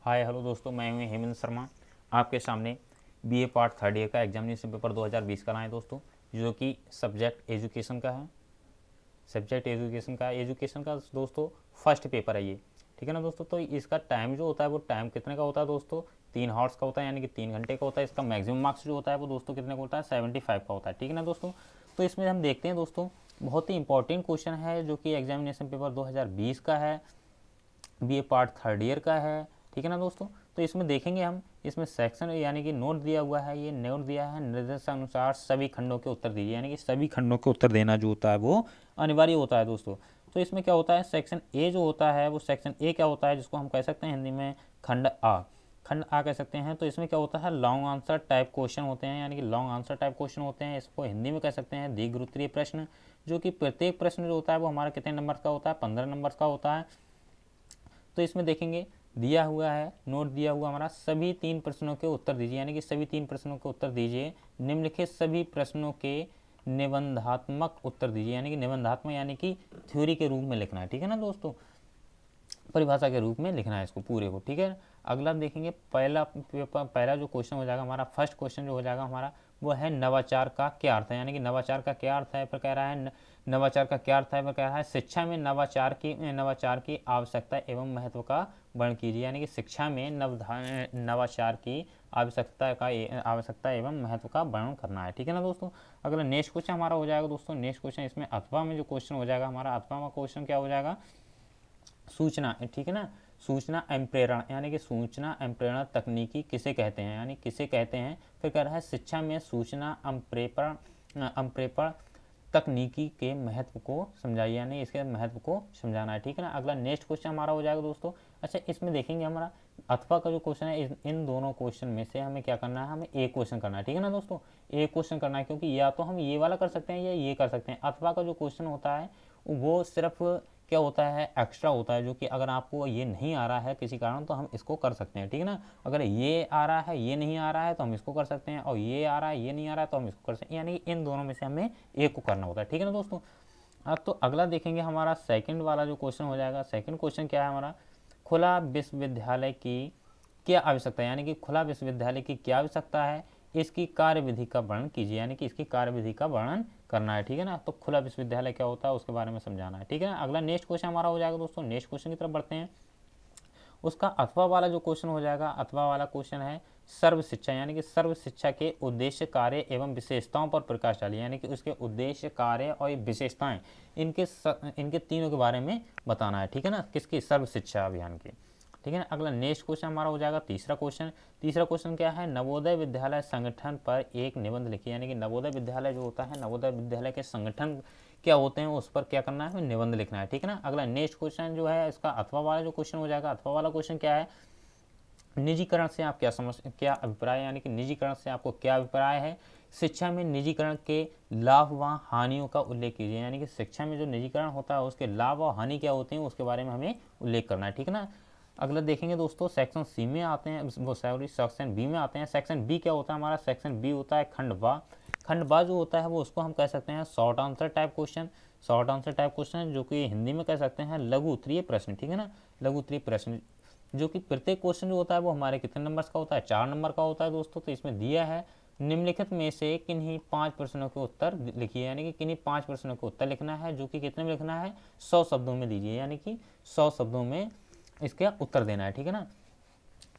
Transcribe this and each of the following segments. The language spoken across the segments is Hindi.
हाय हेलो दोस्तों, मैं हूं हेमंत शर्मा। आपके सामने बीए पार्ट थर्ड ईयर का एग्जामिनेशन पेपर 2020 का लाए दोस्तों, जो कि सब्जेक्ट एजुकेशन का है। एजुकेशन का दोस्तों फर्स्ट पेपर है ये, ठीक है ना दोस्तों। तो इसका टाइम जो होता है वो टाइम कितने का होता है दोस्तों, 3 आवर्स का होता है, यानी कि 3 घंटे का होता है। इसका मैक्सिमम मार्क्स जो होता है वो दोस्तों कितने का होता है, 75 का होता है, ठीक है ना दोस्तों। तो इसमें हम देखते हैं दोस्तों, बहुत ही इंपॉर्टेंट क्वेश्चन है जो कि एग्जामिनेशन पेपर 2020 का है, बी ए पार्ट थर्ड ईयर का है, ठीक है ना दोस्तों। तो इसमें देखेंगे हम, इसमें सेक्शन यानी कि नोट दिया हुआ है, ये नोट दिया है निर्देशानुसार सभी खंडों के उत्तर दीजिए, यानी कि सभी खंडों के उत्तर देना जो होता है वो अनिवार्य होता है दोस्तों। तो इसमें क्या होता है, सेक्शन ए जो होता है वो सेक्शन ए क्या होता है, जिसको हम कह सकते हैं हिंदी में खंड आ कह सकते हैं। तो इसमें क्या होता है, लॉन्ग आंसर टाइप क्वेश्चन होते हैं, यानी कि लॉन्ग आंसर टाइप क्वेश्चन होते हैं। इसको हिंदी में कह सकते हैं दीर्घ उत्तरीय प्रश्न, जो कि प्रत्येक प्रश्न जो होता है वो हमारा कितने नंबर का होता है, 15 नंबर का होता है। तो इसमें देखेंगे दिया हुआ है, नोट दिया हुआ हमारा, सभी 3 प्रश्नों के उत्तर दीजिए, यानी कि सभी 3 प्रश्नों के उत्तर दीजिए। निम्नलिखित सभी प्रश्नों के निबंधात्मक उत्तर दीजिए, यानी कि निबंधात्मक यानी कि थ्योरी के रूप में लिखना है, ठीक है ना दोस्तों, परिभाषा के रूप में लिखना है इसको पूरे को, ठीक है। अगला देखेंगे, पहला जो क्वेश्चन हो जाएगा हमारा, फर्स्ट क्वेश्चन जो हो जाएगा हमारा, वो है नवाचार का क्या अर्थ है, यानी कि नवाचार का क्या अर्थ है। फिर कह रहा है नवाचार का क्या अर्थ है, फिर कह रहा है शिक्षा में नवाचार की आवश्यकता एवं महत्व का वर्णन कीजिए, यानी कि शिक्षा में नवाचार की आवश्यकता एवं महत्व का वर्णन करना है, ठीक है ना दोस्तों। अगला नेक्स्ट क्वेश्चन हमारा हो जाएगा दोस्तों, नेक्स्ट क्वेश्चन इसमें अथवा में जो क्वेश्चन हो जाएगा हमारा, अथवा में क्वेश्चन क्या हो जाएगा, सूचना, ठीक है ना, सूचना एवं प्रेरण, यानी कि सूचना एवं प्रेरण तकनीकी किसे कहते हैं, यानी किसे कहते हैं। फिर कह रहा है शिक्षा में सूचना एवं प्रेरण तकनीकी के महत्व को समझाइए, यानी इसके महत्व को समझाना है, ठीक है ना। अगला नेक्स्ट क्वेश्चन हमारा हो जाएगा दोस्तों। अच्छा, इसमें देखेंगे हमारा अथवा का जो क्वेश्चन है, इन दोनों क्वेश्चन में से हमें क्या करना है, हमें एक क्वेश्चन करना है, ठीक है ना दोस्तों। एक क्वेश्चन करना है, क्योंकि या तो हम ये वाला कर सकते हैं या ये कर सकते हैं। अथवा का जो क्वेश्चन होता है वो सिर्फ क्या होता है, एक्स्ट्रा होता है, जो कि अगर आपको ये नहीं आ रहा है किसी कारण तो हम इसको कर सकते हैं, ठीक है ना। अगर ये आ रहा है ये नहीं आ रहा है तो हम इसको कर सकते हैं, और ये आ रहा है ये नहीं आ रहा है तो हम इसको कर सकते हैं, यानी इन दोनों में से हमें एक को करना होता है, ठीक है ना दोस्तों। अब तो अगला देखेंगे हमारा सेकंड वाला जो क्वेश्चन हो जाएगा। सेकंड क्वेश्चन क्या है हमारा, खुला विश्वविद्यालय की क्या आवश्यकता है, यानी कि खुला विश्वविद्यालय की क्या आवश्यकता है, इसकी कार्यविधि का वर्णन कीजिए, यानी कि इसकी कार्यविधि का वर्णन करना है, ठीक है ना। तो खुला विश्वविद्यालय क्या होता है उसके बारे में समझाना है, ठीक है ना। अगला नेक्स्ट क्वेश्चन हमारा हो जाएगा दोस्तों, नेक्स्ट क्वेश्चन की तरफ बढ़ते हैं। उसका अथवा वाला जो क्वेश्चन हो जाएगा, अथवा वाला क्वेश्चन है सर्व शिक्षा, यानी कि सर्व शिक्षा के उद्देश्य, कार्य एवं विशेषताओं पर प्रकाश डालिए, यानी कि उसके उद्देश्य, कार्य और विशेषताएं, इनके तीनों के बारे में बताना है, ठीक है ना, किसकी, सर्व शिक्षा अभियान की, ठीक है ना। अगला नेक्स्ट क्वेश्चन हमारा हो जाएगा तीसरा क्वेश्चन। तीसरा क्वेश्चन क्या है, नवोदय विद्यालय संगठन पर एक निबंध लिखिए, यानी कि नवोदय विद्यालय जो होता है, नवोदय विद्यालय के संगठन क्या होते हैं उस पर क्या करना है, हमें निबंध लिखना है, ठीक है ना। अगला नेक्स्ट क्वेश्चन जो है इसका अथवा वाला जो क्वेश्चन हो जाएगा, अथवा वाला क्वेश्चन क्या है, निजीकरण से आप क्या अभिप्राय, यानी कि निजीकरण से आपको क्या अभिप्राय है। शिक्षा में निजीकरण के लाभ व हानियों का उल्लेख कीजिए, यानी कि शिक्षा में जो निजीकरण होता है उसके लाभ और हानि क्या होती हैं उसके बारे में हमें उल्लेख करना है, ठीक है ना। अगला देखेंगे दोस्तों, सेक्शन सी में आते हैं, वो सॉरी सेक्शन बी में आते हैं। सेक्शन बी क्या होता है हमारा, सेक्शन बी होता है खंड बा। खंड बा जो होता है वो उसको हम कह सकते हैं short answer type question, short answer type question, जो कि हिंदी में कह सकते हैं लघु उत्तरीय प्रश्न, ठीक है ना, लघु उत्तरीय प्रश्न, जो कि प्रत्येक क्वेश्चन जो होता है वो हमारे कितने नंबर्स का होता है, 4 नंबर का होता है दोस्तों। तो इसमें दिया है निम्नलिखित में से किन्हीं 5 प्रश्नों के उत्तर लिखिए, यानी कि किन्हीं 5 प्रश्नों के उत्तर लिखना है, जो कि कितने में लिखना है, 100 शब्दों में दीजिए, यानी कि 100 शब्दों में इसका उत्तर देना है, ठीक है ना।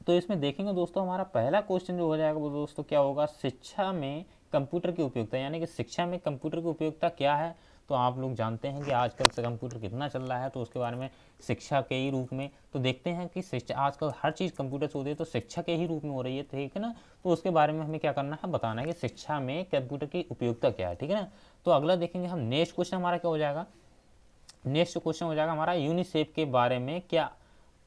तो इसमें देखेंगे दोस्तों, हमारा पहला क्वेश्चन जो हो जाएगा वो दोस्तों क्या होगा, शिक्षा में कंप्यूटर की उपयोगिता, यानी कि शिक्षा में कंप्यूटर की उपयोगिता क्या है। तो आप लोग जानते हैं कि आजकल से कंप्यूटर कितना चल रहा है, तो उसके बारे में शिक्षा के ही रूप में तो देखते हैं कि शिक्षा आजकल हर चीज़ कंप्यूटर से होती है, तो शिक्षा के ही रूप में हो रही है, ठीक है ना। तो उसके बारे में हमें क्या करना है, बताना है कि शिक्षा में कंप्यूटर की उपयोगिता क्या है, ठीक है ना। तो अगला देखेंगे हम, नेक्स्ट क्वेश्चन हमारा क्या हो जाएगा, नेक्स्ट क्वेश्चन हो जाएगा हमारा यूनिसेफ के बारे में क्या,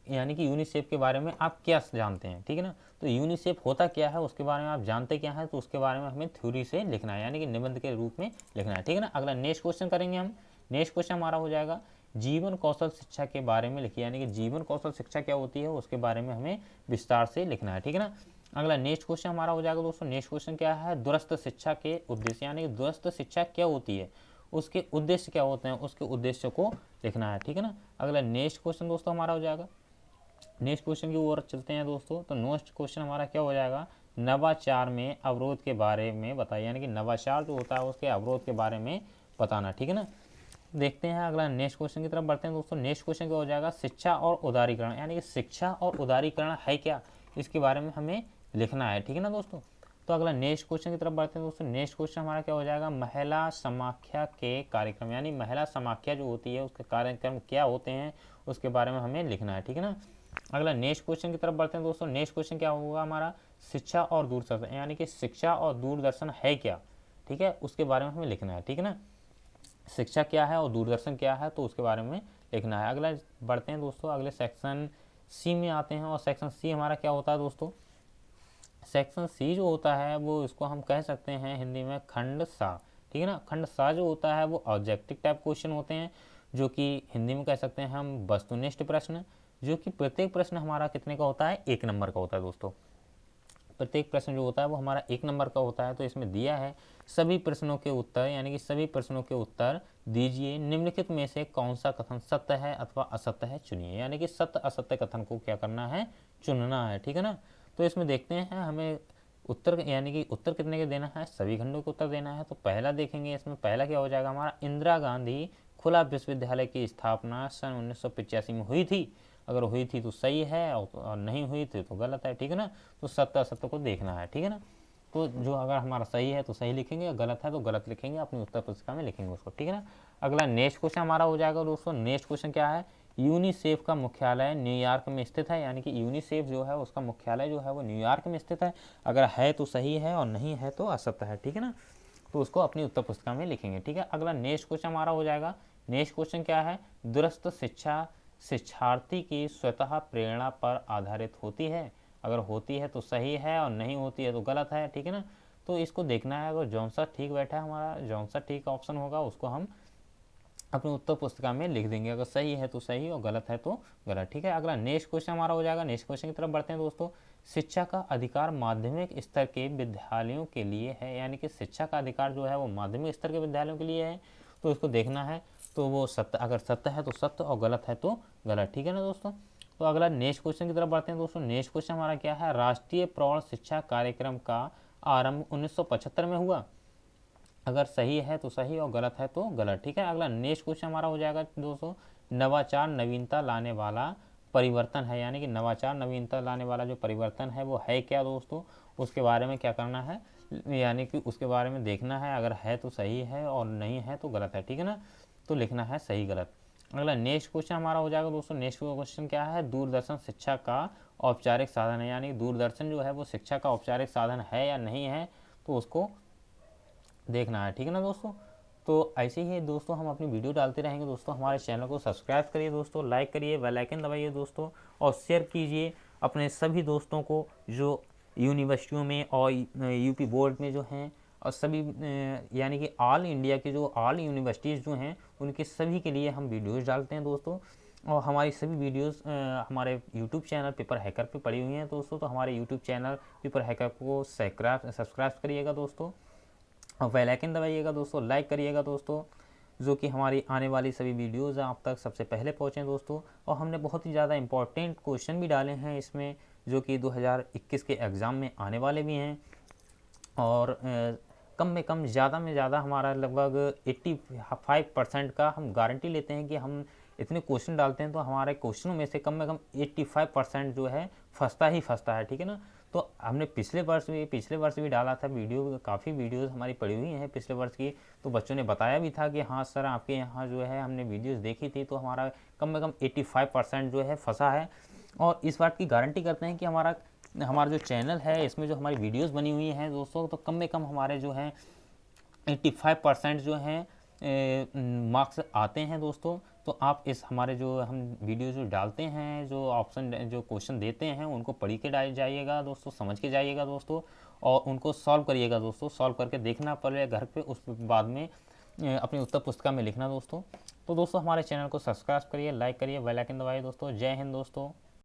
यानी कि यूनिसेफ के बारे में आप क्या जानते हैं, ठीक है ना। तो यूनिसेफ होता क्या है उसके बारे में आप जानते क्या है, तो उसके बारे में हमें थ्योरी से लिखना है, यानी कि निबंध के रूप में लिखना है, ठीक है ना। अगला नेक्स्ट क्वेश्चन करेंगे हम, नेक्स्ट क्वेश्चन हमारा हो जाएगा जीवन कौशल शिक्षा के बारे में लिखिए, यानी कि जीवन कौशल शिक्षा क्या होती है उसके बारे में हमें विस्तार से लिखना है, ठीक है ना। अगला नेक्स्ट क्वेश्चन हमारा हो जाएगा दोस्तों, नेक्स्ट क्वेश्चन क्या है, दूरस्थ शिक्षा के उद्देश्य, यानी कि दूरस्थ शिक्षा क्या होती है, उसके उद्देश्य क्या होते हैं, उसके उद्देश्य को लिखना है, ठीक है ना। अगला नेक्स्ट क्वेश्चन दोस्तों हमारा हो जाएगा, नेक्स्ट क्वेश्चन की ओर चलते हैं दोस्तों। तो नेक्स्ट क्वेश्चन हमारा क्या हो जाएगा, नवाचार में अवरोध के बारे में बताइए, यानी कि नवाचार जो होता है उसके अवरोध के बारे में बताना, ठीक है ना। देखते हैं अगला नेक्स्ट क्वेश्चन की तरफ बढ़ते हैं दोस्तों। नेक्स्ट क्वेश्चन क्या हो जाएगा, शिक्षा और उदारीकरण, यानी कि शिक्षा और उदारीकरण है क्या, इसके बारे में हमें लिखना है, ठीक है ना दोस्तों। तो अगला नेक्स्ट क्वेश्चन की तरफ बढ़ते हैं दोस्तों। नेक्स्ट क्वेश्चन हमारा क्या हो जाएगा, महिला समाख्या के कार्यक्रम, यानी महिला समाख्या जो होती है उसके कार्यक्रम क्या होते हैं उसके बारे में हमें लिखना है, ठीक है ना। अगला नेक्स्ट क्वेश्चन की तरफ बढ़ते हैं दोस्तों। नेक्स्ट क्वेश्चन क्या होगा हमारा, शिक्षा और दूरदर्शन, यानी कि शिक्षा और दूरदर्शन है क्या, ठीक है, उसके बारे में हमें लिखना है, ठीक है ना। शिक्षा क्या है और दूरदर्शन क्या है तो उसके बारे में लिखना है। अगला बढ़ते हैं दोस्तों, अगले सेक्शन सी में आते हैं। और सेक्शन सी हमारा क्या होता है दोस्तों, सेक्शन सी जो होता है वो इसको हम कह सकते हैं हिंदी में खंड सा, ठीक है ना। खंड सा जो होता है वो ऑब्जेक्टिव टाइप क्वेश्चन होते हैं, जो कि हिंदी में कह सकते हैं हम वस्तुनिष्ठ प्रश्न, जो कि प्रत्येक प्रश्न हमारा कितने का होता है, 1 नंबर का होता है दोस्तों। प्रत्येक प्रश्न जो होता है वो हमारा 1 नंबर का होता है। तो इसमें दिया है सभी प्रश्नों के उत्तर, यानी कि सभी प्रश्नों के उत्तर दीजिए, निम्नलिखित में से कौन सा कथन सत्य है अथवा असत्य है चुनिए, यानी कि सत्य असत्य कथन को क्या करना है, चुनना है, ठीक है ना। तो इसमें देखते हैं हमें उत्तर, यानी कि उत्तर कितने के देना है, सभी खंडों को उत्तर देना है। तो पहला देखेंगे, इसमें पहला क्या हो जाएगा हमारा, इंदिरा गांधी खुला विश्वविद्यालय की स्थापना सन 1985 में हुई थी। अगर हुई थी तो सही है और नहीं हुई थी तो गलत है, ठीक है ना। तो सत्य असत्य को देखना है, ठीक है ना। तो जो अगर हमारा सही है तो सही लिखेंगे, गलत है तो गलत लिखेंगे, अपनी उत्तर पुस्तिका में लिखेंगे उसको, ठीक है ना। अगला नेक्स्ट क्वेश्चन हमारा हो जाएगा दोस्तों। नेक्स्ट क्वेश्चन क्या है, यूनिसेफ का मुख्यालय न्यूयॉर्क में स्थित है, यानी कि यूनिसेफ जो है उसका मुख्यालय जो है वो न्यूयॉर्क में स्थित है। अगर है तो सही है और नहीं है तो असत्य है, ठीक है ना। तो उसको अपनी उत्तर पुस्तिका में लिखेंगे, ठीक है। अगला नेक्स्ट क्वेश्चन हमारा हो जाएगा। नेक्स्ट क्वेश्चन क्या है, दूरस्थ शिक्षा शिक्षार्थी की स्वतः प्रेरणा पर आधारित होती है। अगर होती है तो सही है और नहीं होती है तो गलत है, ठीक है ना। तो इसको देखना है, अगर जौन सा ठीक बैठा है हमारा, जौन सा ठीक ऑप्शन होगा उसको हम अपनी उत्तर पुस्तिका में लिख देंगे। अगर सही है तो सही और गलत है तो गलत, ठीक है। अगला नेक्स्ट क्वेश्चन हमारा हो जाएगा। नेक्स्ट क्वेश्चन की तरफ बढ़ते हैं दोस्तों। शिक्षा का अधिकार माध्यमिक स्तर के विद्यालयों के लिए है, यानी कि शिक्षा का अधिकार जो है वो माध्यमिक स्तर के विद्यालयों के लिए है। तो इसको देखना है, तो वो सत्य, अगर सत्य है तो सत्य और गलत है तो गलत, ठीक है ना दोस्तों। तो अगला नेक्स्ट क्वेश्चन की तरफ बढ़ते हैं दोस्तों। नेक्स्ट क्वेश्चन हमारा क्या है, राष्ट्रीय प्रौढ़ शिक्षा कार्यक्रम का आरंभ 1975 में हुआ। अगर सही है तो सही और गलत है तो गलत, ठीक है। अगला नेक्स्ट क्वेश्चन हमारा हो जाएगा दोस्तों, नवाचार नवीनता लाने वाला परिवर्तन है, यानी कि नवाचार नवीनता लाने वाला जो परिवर्तन है वो है क्या दोस्तों, उसके बारे में क्या करना है, यानी कि उसके बारे में देखना है। अगर है तो सही है और नहीं है तो गलत है, ठीक है ना। तो लिखना है सही गलत। अगला नेक्स्ट क्वेश्चन हमारा हो जाएगा दोस्तों। नेक्स्ट क्वेश्चन क्या है, दूरदर्शन शिक्षा का औपचारिक साधन है, यानी दूरदर्शन जो है वो शिक्षा का औपचारिक साधन है या नहीं है तो उसको देखना है, ठीक है ना दोस्तों। तो ऐसे ही दोस्तों हम अपनी वीडियो डालते रहेंगे दोस्तों। हमारे चैनल को सब्सक्राइब करिए दोस्तों, लाइक करिए, बेल आइकन दबाइए दोस्तों, और शेयर कीजिए अपने सभी दोस्तों को जो यूनिवर्सिटियों में और यूपी बोर्ड में जो हैं, और सभी यानी कि ऑल इंडिया के जो ऑल यूनिवर्सिटीज़ जो हैं उनके सभी के लिए हम वीडियोज़ डालते हैं दोस्तों। और हमारी सभी वीडियोस हमारे यूट्यूब चैनल पेपर हैकर पे पड़ी हुई हैं दोस्तों। तो हमारे यूट्यूब चैनल पेपर हैकर को सब्सक्राइब करिएगा दोस्तों, और बेल आइकन दबाइएगा दोस्तों, लाइक करिएगा दोस्तों, जो कि हमारी आने वाली सभी वीडियोज़ आप तक सबसे पहले पहुँचें दोस्तों। और हमने बहुत ही ज़्यादा इंपॉर्टेंट क्वेश्चन भी डाले हैं इसमें, जो कि 2021 के एग्ज़ाम में आने वाले भी हैं। और कम में कम ज़्यादा में ज़्यादा हमारा लगभग 85% का हम गारंटी लेते हैं कि हम इतने क्वेश्चन डालते हैं तो हमारे क्वेश्चनों में से कम 85% जो है फंसता ही फंसता है, ठीक है ना। तो हमने पिछले वर्ष भी डाला था वीडियो, काफ़ी वीडियोस हमारी पड़ी हुई हैं पिछले वर्ष की। तो बच्चों ने बताया भी था कि हाँ सर आपके यहाँ जो है हमने वीडियोस देखी थी तो हमारा कम से कम 85% जो है फंसा है। और इस बात की गारंटी करते हैं कि हमारा जो चैनल है इसमें जो हमारी वीडियोस बनी हुई हैं दोस्तों, तो कम से कम हमारे जो हैं 85% जो हैं मार्क्स आते हैं दोस्तों। तो आप इस हमारे जो हम वीडियो जो डालते हैं, जो ऑप्शन जो क्वेश्चन देते हैं उनको पढ़ के जाइएगा दोस्तों, समझ के जाइएगा दोस्तों, और उनको सॉल्व करिएगा दोस्तों। सॉल्व करके देखना पड़ेगा घर पे, उस बाद में अपनी उत्तर पुस्तिका में लिखना दोस्तों। तो दोस्तों हमारे चैनल को सब्सक्राइब करिए, लाइक करिए, बेल आइकन दबाइए दोस्तों। जय हिंद दोस्तों।